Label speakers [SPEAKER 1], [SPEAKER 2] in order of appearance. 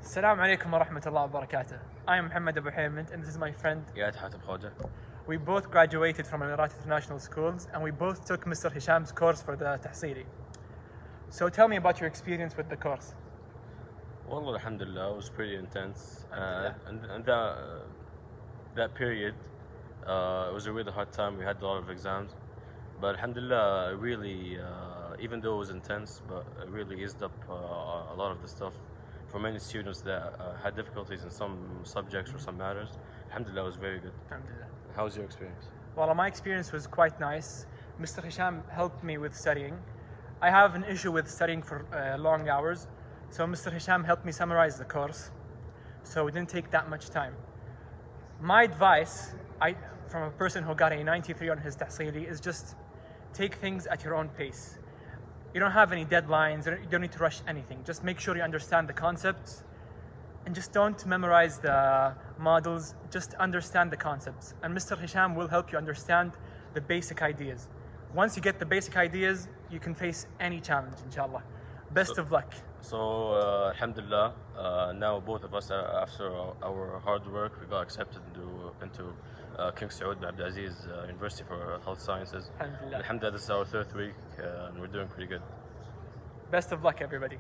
[SPEAKER 1] Assalamu alaikum wa rahmatullahi wa barakatuh. I am Muhammad Abu Hamid and this is my friend. We both graduated from Emirat International Schools and we both took Mr. Hisham's course for the Tahsili. So tell me about your experience with the course.
[SPEAKER 2] Well, alhamdulillah, it was pretty intense. And that period, it was a really hard time. We had a lot of exams. But alhamdulillah, really, even though it was intense, but it really eased up a lot of the stuff for many students that had difficulties in some subjects or some matters. Alhamdulillah, it was very good.
[SPEAKER 1] Alhamdulillah.
[SPEAKER 2] How was your experience?
[SPEAKER 1] Well, my experience was quite nice. Mr. Hisham helped me with studying. I have an issue with studying for long hours. So Mr. Hisham helped me summarize the course. So it didn't take that much time. My advice, from a person who got a 93 on his Tahsili, is just take things at your own pace. You don't have any deadlines, you don't need to rush anything. Just make sure you understand the concepts and just don't memorize the models, just understand the concepts. And Mr. Hisham will help you understand the basic ideas. Once you get the basic ideas, you can face any challenge, inshallah. Best of luck.
[SPEAKER 2] So, alhamdulillah, now both of us, after our hard work, we got accepted into King Saud bin Abdulaziz University for Health Sciences.
[SPEAKER 1] Alhamdulillah.
[SPEAKER 2] Alhamdulillah, this is our third week and we're doing pretty good.
[SPEAKER 1] Best of luck, everybody.